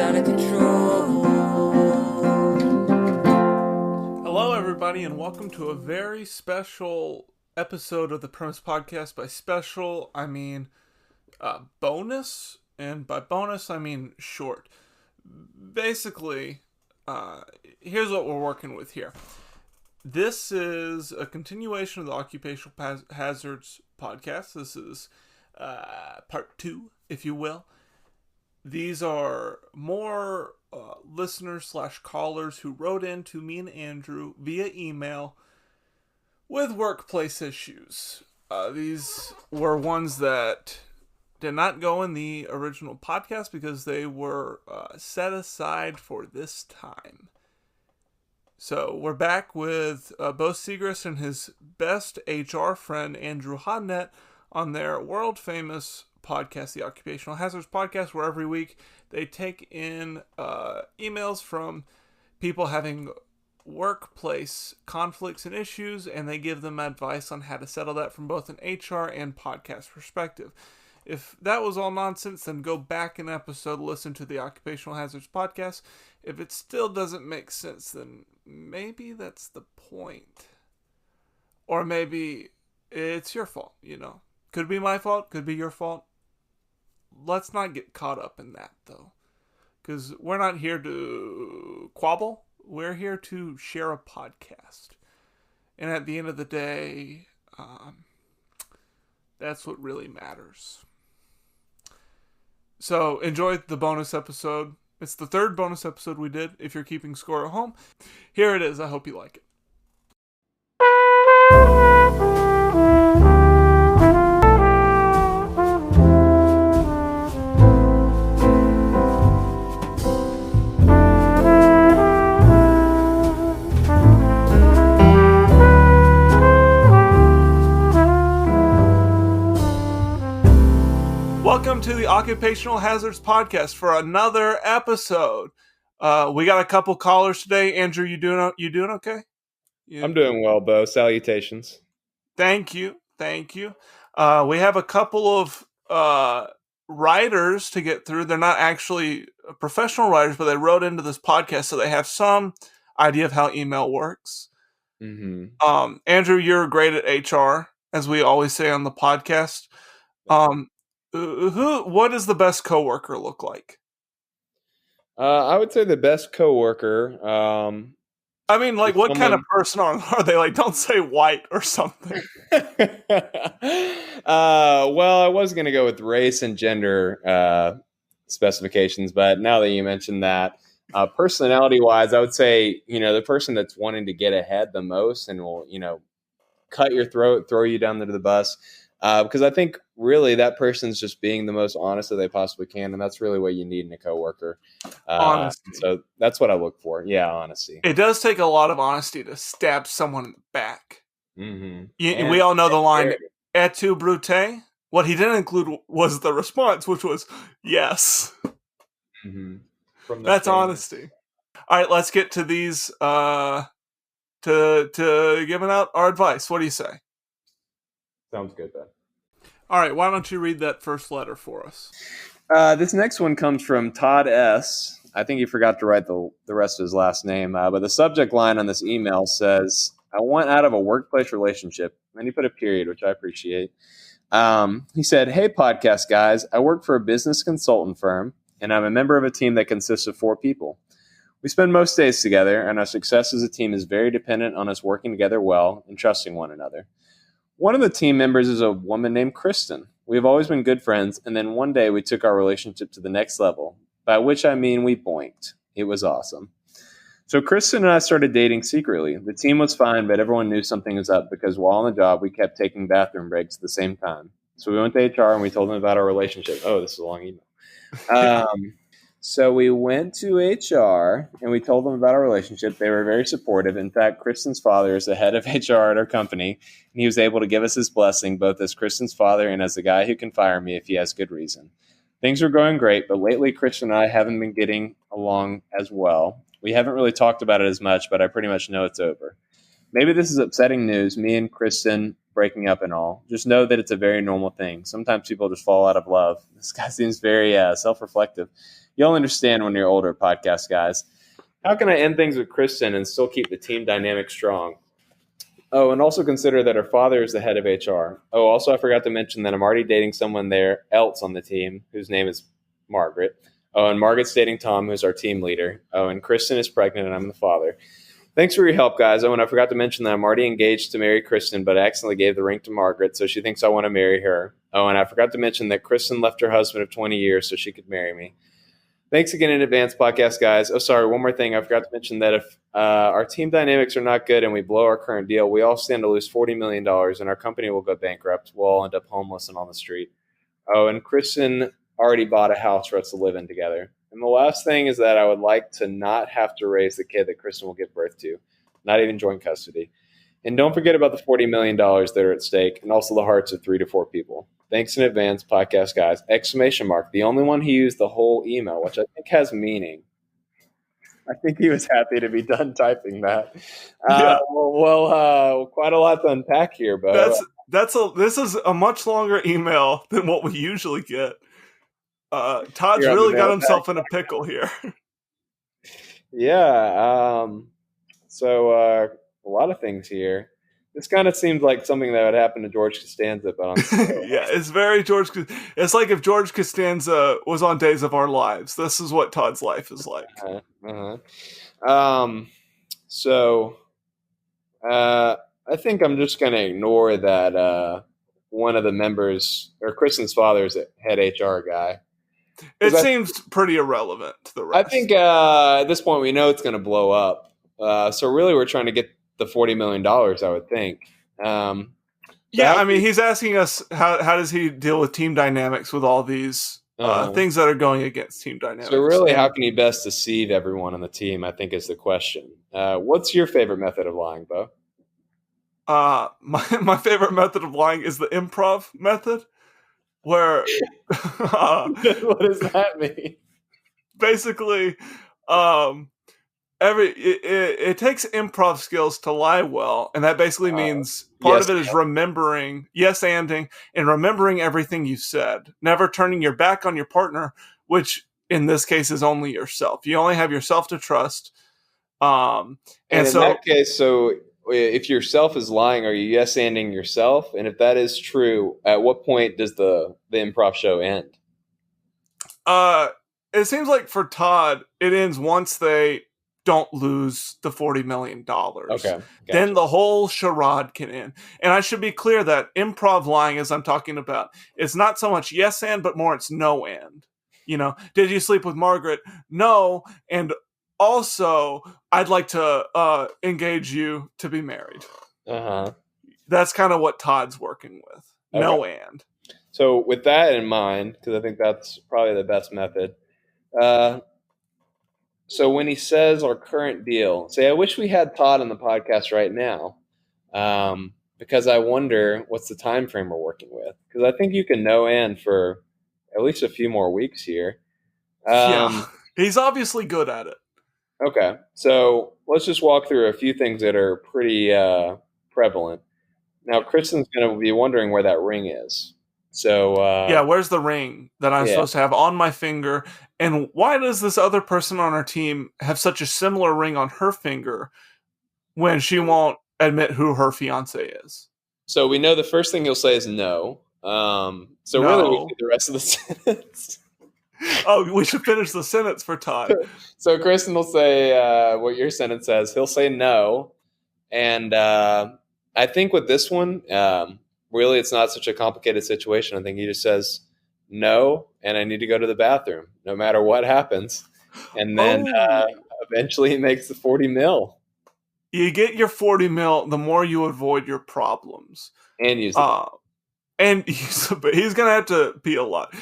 out of control. Hello, everybody, and welcome to a very special episode of the Premise Podcast. By special, I mean bonus, and by bonus, I mean short. Basically, here's what we're working with here. This is a continuation of the Occupational Hazards podcast. This is part 2, if you will. These are more listeners / callers who wrote in to me and Andrew via email with workplace issues. These were ones that did not go in the original podcast because they were set aside for this time. So we're back with Bo Segrest and his best HR friend, Andrew Hodnette, on their world-famous podcast, the Occupational Hazards Podcast, where every week they take in emails from people having workplace conflicts and issues, and they give them advice on how to settle that from both an HR and podcast perspective. If that was all nonsense, then go back an episode, listen to the Occupational Hazards Podcast. If it still doesn't make sense, then maybe that's the point. Or maybe it's your fault, you know. Could be my fault, could be your fault. Let's not get caught up in that, though. Because we're not here to quabble. We're here to share a podcast. And at the end of the day, that's what really matters. So, enjoy the bonus episode. It's the 3rd bonus episode we did, if you're keeping score at home. Here it is. I hope you like it. Welcome to the Occupational Hazards Podcast for another episode. We got a couple callers today. Andrew, you doing okay? I'm doing well, Bo. Salutations. Thank you. We have a couple of writers to get through. They're not actually professional writers, but they wrote into this podcast, so they have some idea of how email works. Mm-hmm. Andrew, you're great at HR, as we always say on the podcast. What does the best coworker look like? I would say the best coworker. I mean, like, what kind of person are they? Like, don't say white or something. Well, I was going to go with race and gender specifications, but now that you mentioned that, personality-wise, I would say, the person that's wanting to get ahead the most and will, cut your throat, throw you down to the bus. Because I think really that person's just being the most honest that they possibly can, and that's really what you need in a coworker. Honesty. So that's what I look for. Yeah, honesty. It does take a lot of honesty to stab someone in the back. Mm-hmm. We all know the line, "Et tu, Brute?" What he didn't include was the response, which was yes. Mm-hmm. That's honesty. All right, let's get to these. To giving out our advice. What do you say? Sounds good, Ben. All right, why don't you read that first letter for us? This next one comes from Todd S. I think he forgot to write the rest of his last name, but the subject line on this email says, "I want out of a workplace relationship." And he put a period, which I appreciate. He said, "Hey, podcast guys, I work for a business consultant firm, and I'm a member of a team that consists of 4 people. We spend most days together, and our success as a team is very dependent on us working together well and trusting one another. One of the team members is a woman named Kristen. We have always been good friends, and then one day we took our relationship to the next level, by which I mean we boinked. It was awesome. So Kristen and I started dating secretly. The team was fine, but everyone knew something was up because while on the job, we kept taking bathroom breaks at the same time. So we went to HR and we told them about our relationship. Oh, this is a long email. So we went to HR and we told them about our relationship. They were very supportive. In fact, Kristen's father is the head of HR at our company, and he was able to give us his blessing, both as Kristen's father and as the guy who can fire me if he has good reason. Things were going great, but lately Kristen and I haven't been getting along as well. We haven't really talked about it as much, but I pretty much know it's over. Maybe this is upsetting news, me and Kristen breaking up and all. Just know that it's a very normal thing. Sometimes people just fall out of love. This guy seems very self-reflective. You'll understand when you're older, podcast guys. How can I end things with Kristen and still keep the team dynamic strong? Oh, and also consider that her father is the head of HR. Oh, also I forgot to mention that I'm already dating someone there else on the team whose name is Margaret. Oh, and Margaret's dating Tom, who's our team leader. Oh, and Kristen is pregnant and I'm the father. Thanks for your help, guys. Oh, and I forgot to mention that I'm already engaged to marry Kristen, but I accidentally gave the ring to Margaret, so she thinks I want to marry her. Oh, and I forgot to mention that Kristen left her husband of 20 years so she could marry me. Thanks again in advance, podcast guys. Oh, sorry, one more thing. I forgot to mention that if our team dynamics are not good and we blow our current deal, we all stand to lose $40 million and our company will go bankrupt. We'll all end up homeless and on the street. Oh, and Kristen already bought a house for us to live in together. And the last thing is that I would like to not have to raise the kid that Kristen will give birth to, not even joint custody. And don't forget about the $40 million that are at stake and also the hearts of 3 to 4 people. Thanks in advance, podcast guys. Exclamation mark. The only one who used the whole email, which I think has meaning. I think he was happy to be done typing that. Yeah. Quite a lot to unpack here, Bo. This is a much longer email than what we usually get. Todd's You're on really the got mailbag. himself in a pickle here. Yeah. A lot of things here. This kind of seems like something that would happen to George Costanza, but on Yeah, it's very George. It's like if George Costanza was on Days of Our Lives. This is what Todd's life is like. I think I'm just going to ignore that one of the members, or Kristen's father, is a head HR guy. It seems pretty irrelevant to the rest. I think at this point we know it's going to blow up. So really we're trying to get the $40 million, I would think. He's asking us how does he deal with team dynamics with all these things that are going against team dynamics. So really, how can he best deceive everyone on the team, I think is the question. What's your favorite method of lying, Bo? My favorite method of lying is the improv method, where what does that mean? Basically, it takes improv skills to lie well, and that basically means part of it is remembering, and remembering everything you said, never turning your back on your partner, which in this case is only yourself. You only have yourself to trust. And in that case, so if yourself is lying, are you yes-anding yourself? And if that is true, at what point does the improv show end? It seems like for Todd, it ends once they don't lose the $40 million. Okay. Gotcha. Then the whole charade can end. And I should be clear that improv lying, as I'm talking about, is not so much yes and, but more it's no and. You know, did you sleep with Margaret? No. And also, I'd like to engage you to be married. That's kind of what Todd's working with. Okay. No and. So with that in mind, because I think that's probably the best method, so when he says our current deal, say, I wish we had Todd on the podcast right now, because I wonder what's the time frame we're working with. Because I think you can no and for at least a few more weeks here. He's obviously good at it. Okay, so let's just walk through a few things that are pretty prevalent. Now, Kristen's going to be wondering where that ring is. So where's the ring that I'm supposed to have on my finger? And why does this other person on our team have such a similar ring on her finger when she won't admit who her fiance is? So we know the first thing you'll say is no. Really we do the rest of the sentence. Oh, we should finish the sentence for Todd. So Kristen will say what your sentence says. He'll say no. And I think with this one, really, it's not such a complicated situation. I think he just says, no, and I need to go to the bathroom, no matter what happens. And then eventually he makes the 40 mil. You get your 40 mil, the more you avoid your problems. And use the he's going to have to pee a lot.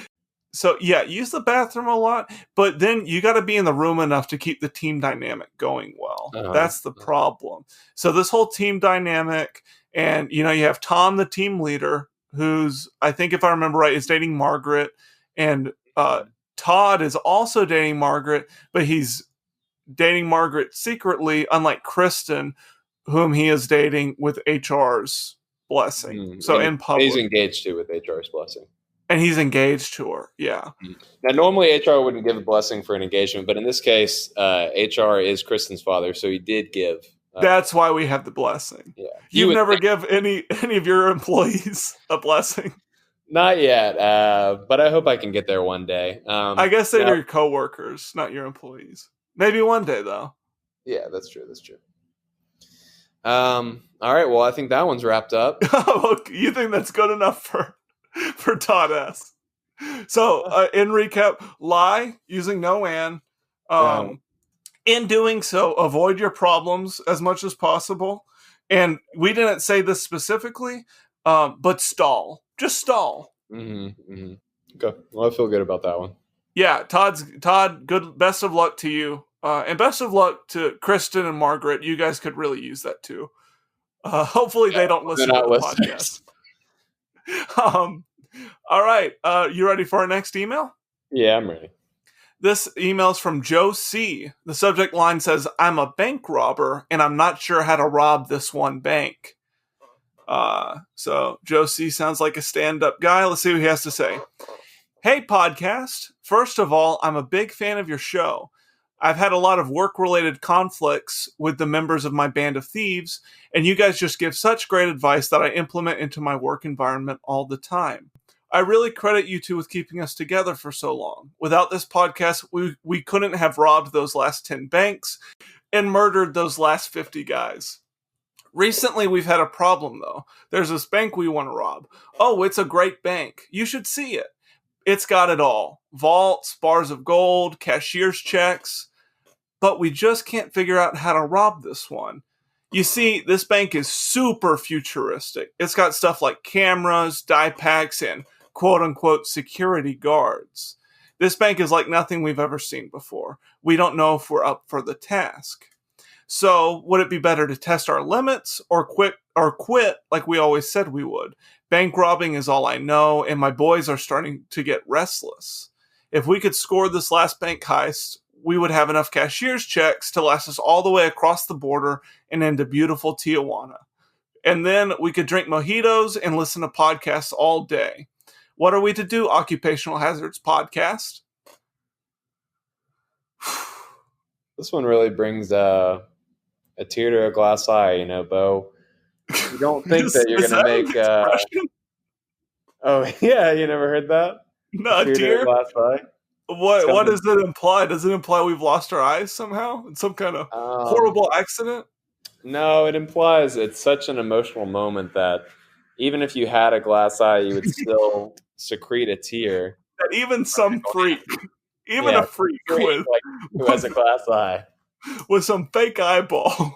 So, use the bathroom a lot, but then you got to be in the room enough to keep the team dynamic going well. That's the problem. So this whole team dynamic... And, you have Tom, the team leader, who's, I think if I remember right, is dating Margaret. And Todd is also dating Margaret, but he's dating Margaret secretly, unlike Kristen, whom he is dating with HR's blessing. So in public. He's engaged to with HR's blessing. And he's engaged to her. Yeah. Now, normally HR wouldn't give a blessing for an engagement, but in this case, HR is Kristen's father, so he did give. That's why we have the blessing. Yeah, You've never give any of your employees a blessing. Not yet, but I hope I can get there one day. I guess they're your coworkers, not your employees. Maybe one day, though. Yeah, that's true. That's true. All right. Well, I think that one's wrapped up. You think that's good enough for Todd S? So, in recap, lie using no and. In doing so, avoid your problems as much as possible. And we didn't say this specifically, but stall. Just stall. Mm-hmm, mm-hmm. Okay. Well, I feel good about that one. Yeah, Todd, good. Best of luck to you. And best of luck to Kristen and Margaret. You guys could really use that too. Hopefully they don't listen to the podcast. All right. You ready for our next email? Yeah, I'm ready. This email's from Joe C. The subject line says, I'm a bank robber and I'm not sure how to rob this one bank. So Joe C sounds like a stand-up guy. Let's see what he has to say. Hey, podcast. First of all, I'm a big fan of your show. I've had a lot of work-related conflicts with the members of my band of thieves, and you guys just give such great advice that I implement into my work environment all the time. I really credit you two with keeping us together for so long. Without this podcast, we couldn't have robbed those last 10 banks and murdered those last 50 guys. Recently, we've had a problem, though. There's this bank we want to rob. Oh, it's a great bank. You should see it. It's got it all. Vaults, bars of gold, cashier's checks. But we just can't figure out how to rob this one. You see, this bank is super futuristic. It's got stuff like cameras, die packs, and quote-unquote security guards. This bank is like nothing we've ever seen before. We don't know if we're up for the task. So, would it be better to test our limits or quit like we always said we would? Bank robbing is all I know, and my boys are starting to get restless. If we could score this last bank heist, we would have enough cashier's checks to last us all the way across the border and into beautiful Tijuana. And then we could drink mojitos and listen to podcasts all day. What are we to do, Occupational Hazards Podcast? This one really brings a tear to a glass eye, Bo. You don't think that you're going to make... Oh, yeah, you never heard that? No, tear to a glass eye? What does it imply? Does it imply we've lost our eyes somehow in some kind of horrible accident? No, it implies it's such an emotional moment that even if you had a glass eye, you would still secrete a tear. That even some freak, a freak with, who has a glass eye, with some fake eyeball.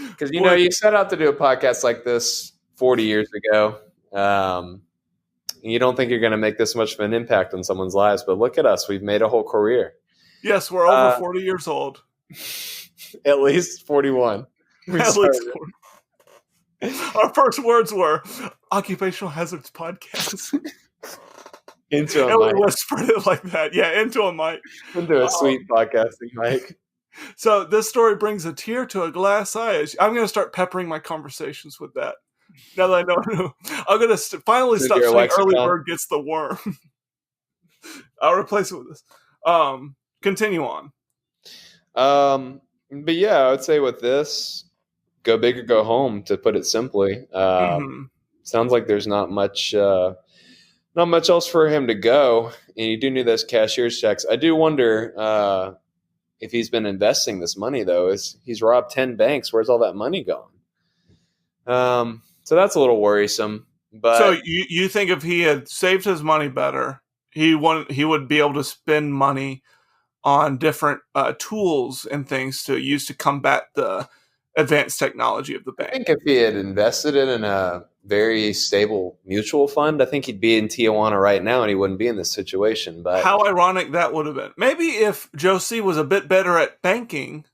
Because you set out to do a podcast like this 40 years ago. You don't think you're going to make this much of an impact on someone's lives, but look at us. We've made a whole career. Yes, we're over 40 years old. At least 41. At least 40. Our first words were Occupational Hazards Podcast. Into a and mic. We whispered it like that. Yeah, into a mic. Into a sweet podcasting mic. So this story brings a tear to a glass eye. I'm going to start peppering my conversations with that. Now that I know, I'm going to finally stop saying early bird gets the worm. I'll replace it with this. Continue on. But yeah, I would say with this, go big or go home, to put it simply. Sounds like there's not much else for him to go. And you do need those cashier's checks. I do wonder if he's been investing this money, though. He's robbed 10 banks. Where's all that money going? So that's a little worrisome. But so you think if he had saved his money better, he would be able to spend money on different tools and things to use to combat the advanced technology of the bank? I think if he had invested it in a very stable mutual fund, I think he'd be in Tijuana right now and he wouldn't be in this situation. But how ironic that would have been. Maybe if Joe C was a bit better at banking,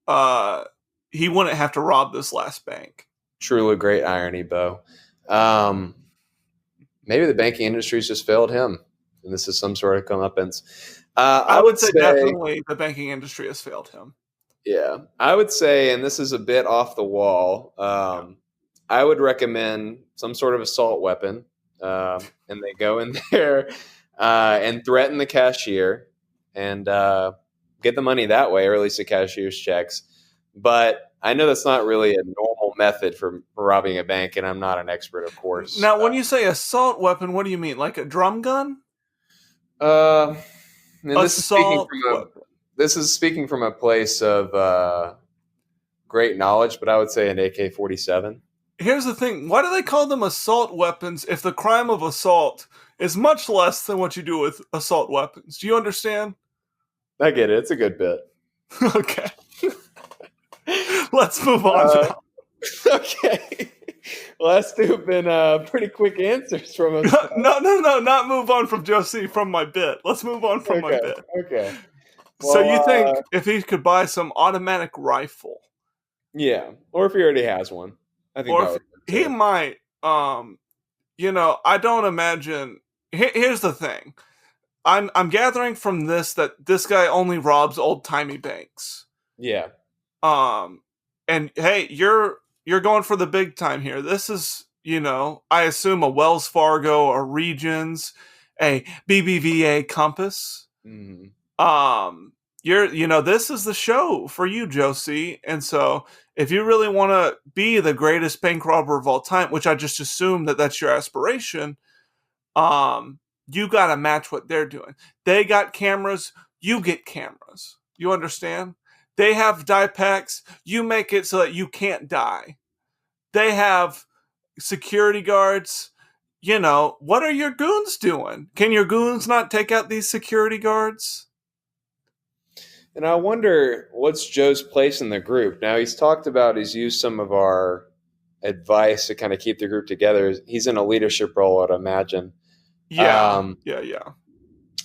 he wouldn't have to rob this last bank. Truly great irony, Bo. Maybe the banking industry's just failed him, and this is some sort of comeuppance. I would say definitely the banking industry has failed him. Yeah, I would say, and this is a bit off the wall, I would recommend some sort of assault weapon. and they go in there and threaten the cashier and get the money that way, or at least the cashier's checks. But I know that's not really a normal method for robbing a bank, and I'm not an expert, of course. Now, when you say assault weapon, what do you mean? Like a drum gun? And Assault weapon. this is speaking from a place of great knowledge, but I would say an AK-47. Here's the thing. Why do they call them assault weapons if the crime of assault is much less than what you do with assault weapons? Do you understand? I get it. It's a good bit. Okay. Let's move on. Okay. Well, that's two have been pretty quick answers from us. No, not move on from Josie from my bit. Let's move on from my bit. Okay. Well, So you think if he could buy some automatic rifle? Yeah, or if he already has one. I think or if he might, I don't imagine. Here's the thing. I'm gathering from this that this guy only robs old-timey banks. Yeah. And hey, you're going for the big time here. This is, I assume a Wells Fargo, a Regions, a BBVA Compass. Mm-hmm. This is the show for you, Josie. And so if you really want to be the greatest bank robber of all time, which I just assume that that's your aspiration, you got to match what they're doing. They got cameras. You get cameras. You understand? They have die packs. You make it so that you can't die. They have security guards. What are your goons doing? Can your goons not take out these security guards? And I wonder what's Joe's place in the group. Now, he's talked about he's used some of our advice to kind of keep the group together. He's in a leadership role, I'd imagine. Yeah.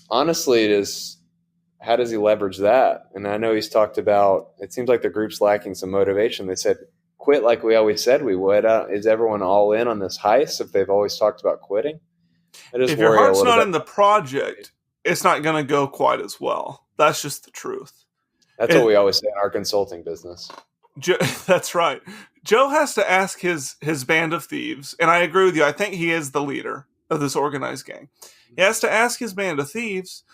Honestly, it is, how does he leverage that? And I know he's talked about, it seems like the group's lacking some motivation. They said, quit like we always said we would. Is everyone all in on this heist if they've always talked about quitting? If your heart's not in the project, it's not going to go quite as well. That's just the truth. That's what we always say in our consulting business. That's right. Joe has to ask his band of thieves, and I agree with you. I think he is the leader of this organized gang. He has to ask his band of thieves,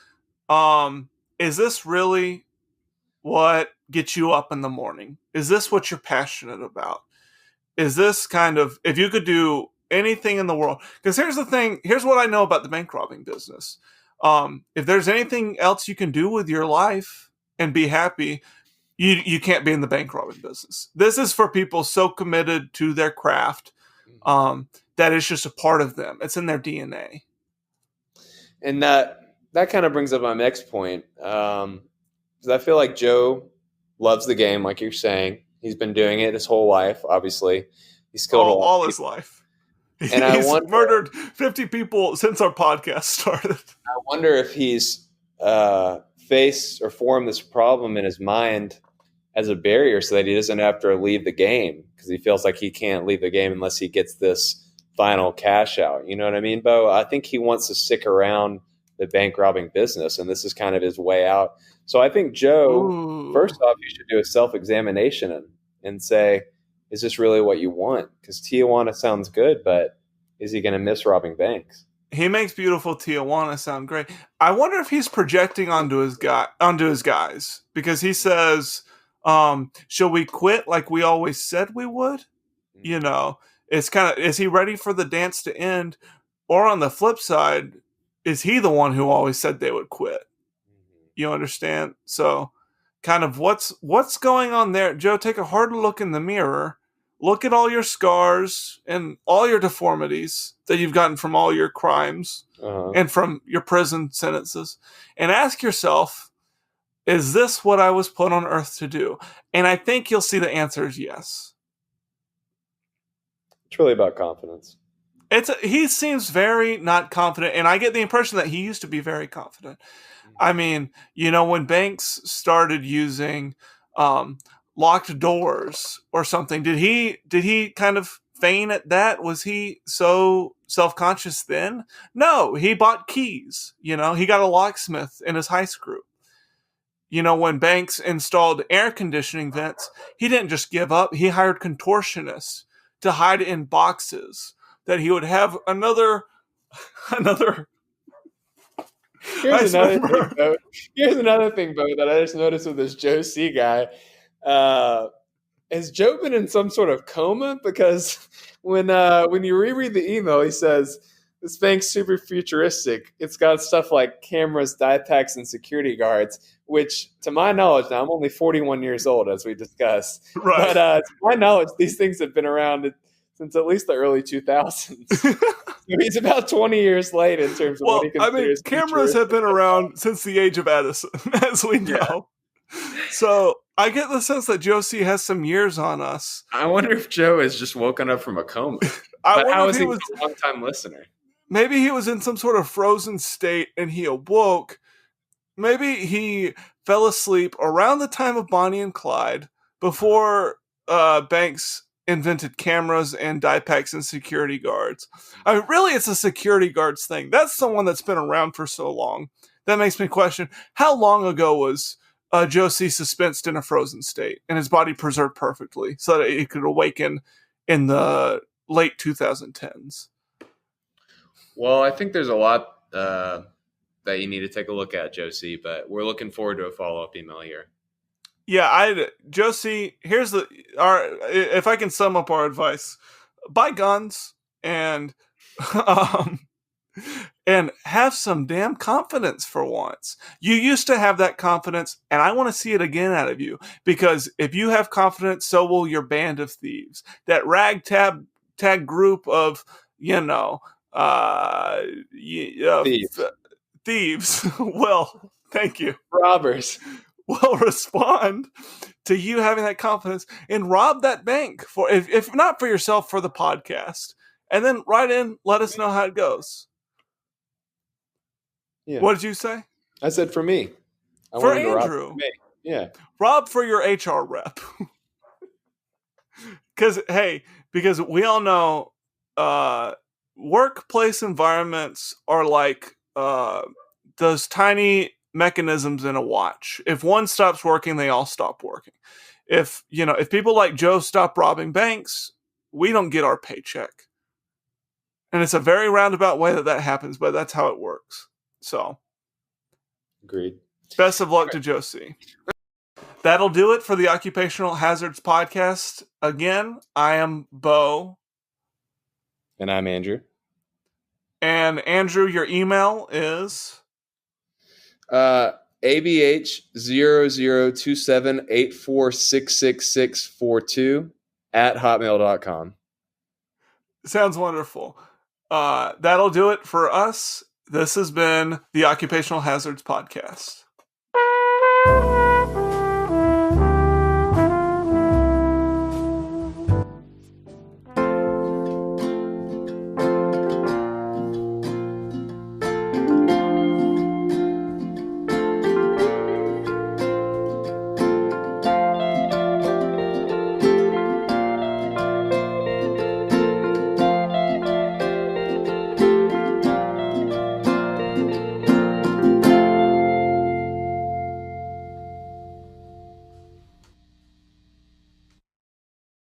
is this really what gets you up in the morning? Is this what you're passionate about? Is this kind of, if you could do anything in the world? Because here's the thing. Here's what I know about the bank robbing business. If there's anything else you can do with your life and be happy, you can't be in the bank robbing business. This is for people so committed to their craft that it's just a part of them. It's in their DNA. And that kind of brings up my next point. Because I feel like Joe loves the game, like you're saying. He's been doing it his whole life, obviously. He's killed all his life. And he's murdered 50 people since our podcast started. I wonder if he's faced or formed this problem in his mind as a barrier so that he doesn't have to leave the game, because he feels like he can't leave the game unless he gets this final cash out. You know what I mean, Bo? I think he wants to stick around the bank robbing business, and this is kind of his way out. So I think Joe, first off, you should do a self-examination and say, is this really what you want? Because Tijuana sounds good, but is he going to miss robbing banks? He makes beautiful Tijuana sound great. I wonder if he's projecting onto his guys, because he says, shall we quit like we always said we would? It's kind of, is he ready for the dance to end? Or on the flip side, is he the one who always said they would quit? You understand? So kind of what's going on there? Joe, take a hard look in the mirror. Look at all your scars and all your deformities that you've gotten from all your crimes and from your prison sentences, and ask yourself, is this what I was put on earth to do? And I think you'll see the answer is yes. It's really about confidence. He seems very not confident, and I get the impression that he used to be very confident. I mean, when banks started using locked doors or something, did he kind of feign at that? Was he so self-conscious then? No, he bought keys. He got a locksmith in his heist group. When banks installed air conditioning vents, he didn't just give up. He hired contortionists to hide in boxes that he would have another another. Here's another thing, Bo. Here's another thing, Bo, that I just noticed with this Joe C guy. Has Joe been in some sort of coma? Because when you reread the email, he says this bank's super futuristic. It's got stuff like cameras, die packs, and security guards. Which, to my knowledge, now I'm only 41 years old, as we discussed. Right. But to my knowledge, these things have been around since at least the early 2000s. So he's about 20 years late in terms of what he considers. Cameras have been around since the age of Edison, as we know. Yeah. So I get the sense that Joe C has some years on us. I wonder if Joe has just woken up from a coma. How is he a long-time listener? Maybe he was in some sort of frozen state and he awoke. Maybe he fell asleep around the time of Bonnie and Clyde, before banks invented cameras and die packs and security guards. I mean, really, it's a security guards thing. That's the one that's been around for so long. That makes me question, how long ago was Joe C. suspensed in a frozen state and his body preserved perfectly so that it could awaken in the late 2010s? Well, I think there's a lot that you need to take a look at, Joe C., but we're looking forward to a follow-up email here. Yeah, Joe C., if I can sum up our advice, buy guns and and have some damn confidence for once. You used to have that confidence, and I want to see it again out of you, because if you have confidence, so will your band of thieves. That ragtag group of, thieves. Well, thank you. Robbers will respond to you having that confidence and rob that bank, for if not for yourself, for the podcast. And then write in, let us know how it goes. Yeah. What did you say? I said for me. For Andrew. For me. Yeah. Rob for your HR rep. Because we all know workplace environments are like those tiny mechanisms in a watch. If one stops working, they all stop working. If people like Joe stop robbing banks, we don't get our paycheck. And it's a very roundabout way that happens, but that's how it works. So, agreed. Best of luck to Joe C. That'll do it for the Occupational Hazards Podcast. Again, I am Bo. And I'm Andrew. And Andrew, your email is? ABH002784666642 @hotmail.com. Sounds wonderful. That'll do it for us. This has been the Occupational Hazards Podcast.